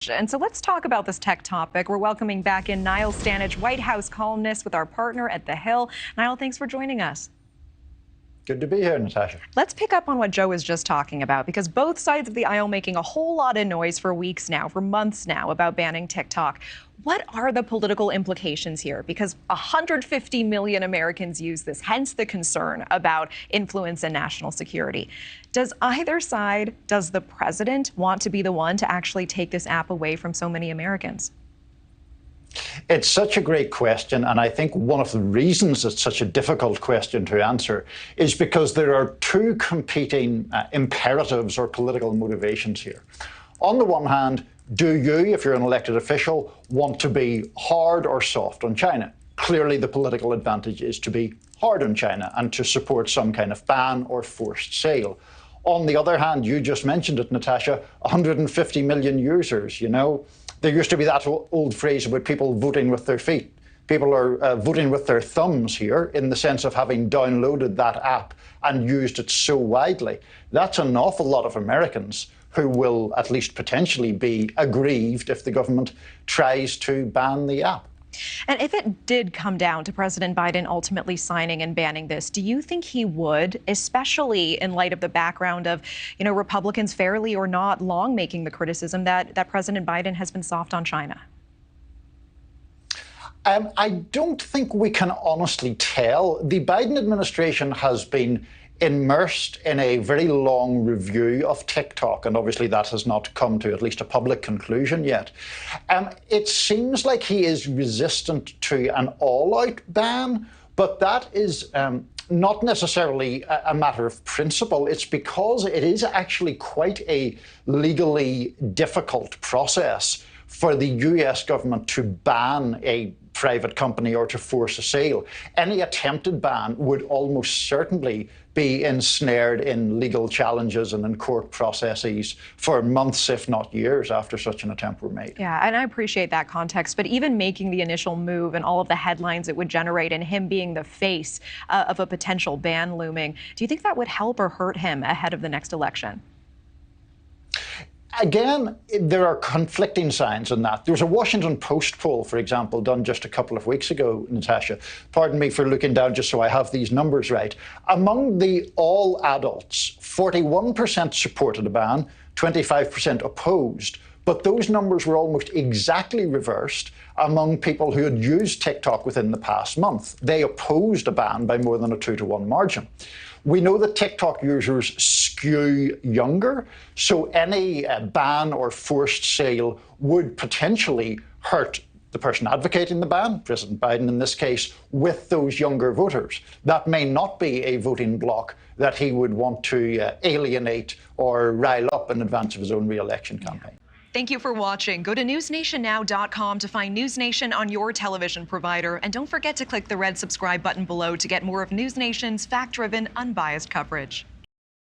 And so let's talk about this tech topic. We're welcoming back in Niall Stanage, White House columnist with our partner at The Hill. Niall, thanks for joining us. Good to be here, Natasha. Let's pick up on what Joe was just talking about, because both sides of the aisle making a whole lot of noise for weeks now, for months now, about banning TikTok. What are the political implications here? Because 150 million Americans use this, hence the concern about influence and national security. Does either side, does the president want to be the one to actually take this app away from so many Americans? It's such a great question, and I think one of the reasons it's such a difficult question to answer is because there are two competing imperatives or political motivations here. On the one hand, do you, if you're an elected official, want to be hard or soft on China? Clearly, the political advantage is to be hard on China and to support some kind of ban or forced sale. On the other hand, you just mentioned it, Natasha, 150 million users, you know. There used to be that old phrase about people voting with their feet. People are voting with their thumbs here, in the sense of having downloaded that app and used it so widely. That's an awful lot of Americans who will at least potentially be aggrieved if the government tries to ban the app. And if it did come down to President Biden ultimately signing and banning this, do you think he would, especially in light of the background of, Republicans fairly or not long making the criticism that President Biden has been soft on China? I don't think we can honestly tell. The Biden administration has been immersed in a very long review of TikTok, and obviously that has not come to at least a public conclusion yet. It seems like he is resistant to an all-out ban, but that is not necessarily a matter of principle. It's because it is actually quite a legally difficult process for the US government to ban a private company or to force a sale. Any attempted ban would almost certainly be ensnared in legal challenges and in court processes for months, if not years, after such an attempt were made. Yeah, and I appreciate that context, but even making the initial move and all of the headlines it would generate and him being the face of a potential ban looming, do you think that would help or hurt him ahead of the next election? Again, there are conflicting signs in that. There was a Washington Post poll, for example, done just a couple of weeks ago, Natasha. Pardon me for looking down just so I have these numbers right. Among the all adults, 41% supported a ban, 25% opposed. But those numbers were almost exactly reversed among people who had used TikTok within the past month. They opposed a ban by more than a 2-to-1 margin. We know that TikTok users skew younger, so any ban or forced sale would potentially hurt the person advocating the ban, President Biden in this case, with those younger voters. That may not be a voting bloc that he would want to alienate or rile up in advance of his own re-election campaign. Thank you for watching. Go to newsnationnow.com to find NewsNation on your television provider. And don't forget to click the red subscribe button below to get more of NewsNation's fact-driven, unbiased coverage.